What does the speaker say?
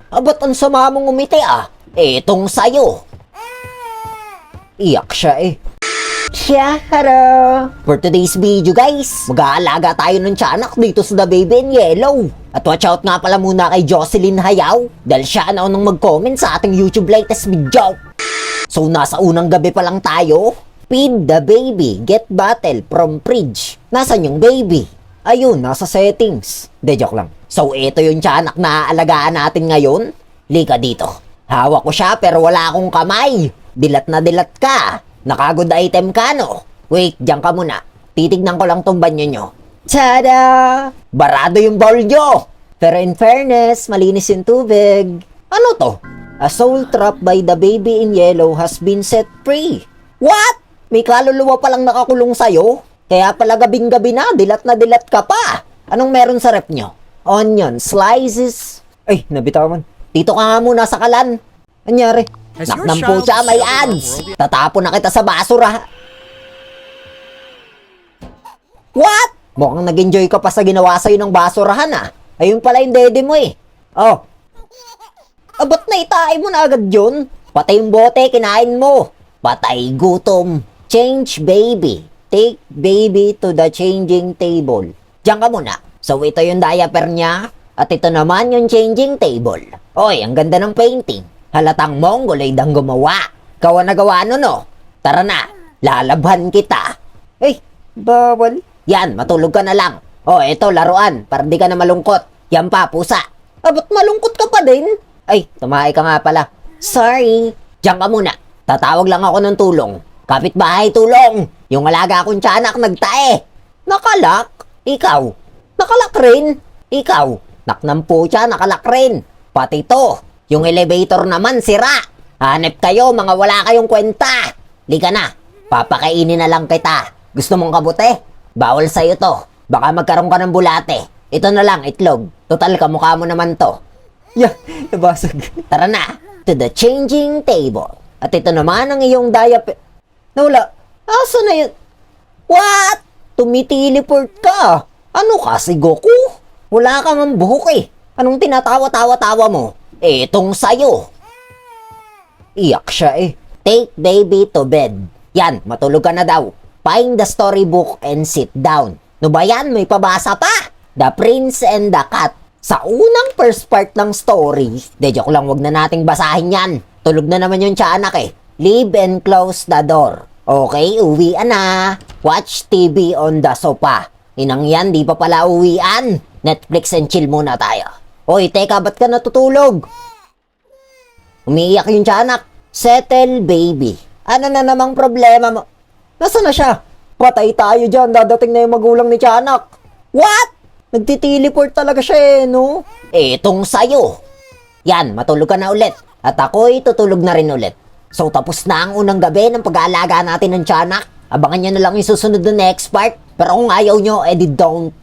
Ba't ang sama mong umiti ah? Itong sayo. Iyak siya eh. Hello! For today's video guys, mag-aalaga tayo ng tiyanak dito sa The Baby in Yellow. At watch out nga pala muna kay Jocelyn Hayaw dahil siya na unang mag-comment sa ating YouTube latest video. So nasa unang gabi pa lang tayo. Feed the baby, get bottle from fridge. Nasaan yung baby? Ayun, nasa settings. De, joke lang. So ito yung tiyanak na aalagaan natin ngayon. Lika dito. Hawak ko siya pero wala akong kamay. Dilat na dilat ka. Nakagood item ka, no? Wait, diyan ka muna. Titignan ko lang tong banyo nyo. Tada! Barado yung bowl nyo! Pero in fairness, malinis yung tubig. Ano to? A soul trapped by the baby in yellow has been set free. What? May kaluluwa palang nakakulong sa'yo? Kaya pala gabing-gabi na dilat ka pa. Anong meron sa rep nyo? Onion, slices... Ay, nabitawan. Dito ka nga muna sa kalan. Anyari? Naknam po siya, may ads. Tatapon na kita sa basura. What? Mukhang nag-enjoy ka pa sa ginawa sa'yo ng basurahan ah. Ayun pala yung dede mo eh. Oh. Ba't naitaay mo na agad yun? Patay yung bote, kinain mo. Patay gutom. Change baby. Take baby to the changing table. Diyan ka muna. So ito yung diaper niya. At ito naman yung changing table. Oy, ang ganda ng painting. Halatang mongoloid ang gumawa. Gawa na gawa no, no? Tara na, lalabhan kita. Eh, bawal. Yan, matulog ka na lang. Oh, eto, laruan, para di ka na malungkot. Yan pa, pusa. Ba't malungkot ka pa din? Ay, tumahay ka nga pala. Sorry. Diyan ka muna. Tatawag lang ako ng tulong. Kapitbahay, tulong. Yung alaga akong tiyanak nagtae. Nakalak? Ikaw? Nakalak rin? Ikaw? Naknam po siya, nakalak rin. Pati to. Yung elevator naman, sira. Hanep kayo, mga wala kayong kwenta. Liga na, papakainin na lang kita. Gusto mong kabute? Bawal sa'yo to. Baka magkaroon ka ng bulate. Ito na lang, itlog. Total, kamukha mo naman to. Yeah, nabasag. Tara na, to the changing table. At ito naman ang iyong diaper. Nawala. Asa na yun? What? Tumiteleport ka. Ano ka, si Goku? Wala ka mang buhok eh. Anong tinatawa-tawa-tawa mo? Itong sayo. Iyak siya eh. Take baby to bed. Yan, matulog ka na daw. Find the storybook and sit down. No ba yan? May pabasa pa. The Prince and the Cat. Sa unang first part ng story, joke lang, wag na nating basahin yan. Tulog na naman yung tiyanak eh. Leave and close the door. Okay, uwian na. Watch TV on the sofa. Inang yan, di pa pala uwian. Netflix and chill muna tayo. Oy, teka, ba't ka natutulog? Umiiyak yung tiyanak. Settle, baby. Ano na namang problema mo? Nasaan na siya? Patay tayo dyan, dadating na yung magulang ni tiyanak. What? Nagtiteleport talaga siya eh, no? Itong sayo. Yan, matulog ka na ulit. At ako'y tutulog na rin ulit. So, tapos na ang unang gabi ng pag-aalaga natin ng tiyanak. Abangan nyo na lang yung susunod na next part. Pero kung ayaw nyo, edi don't.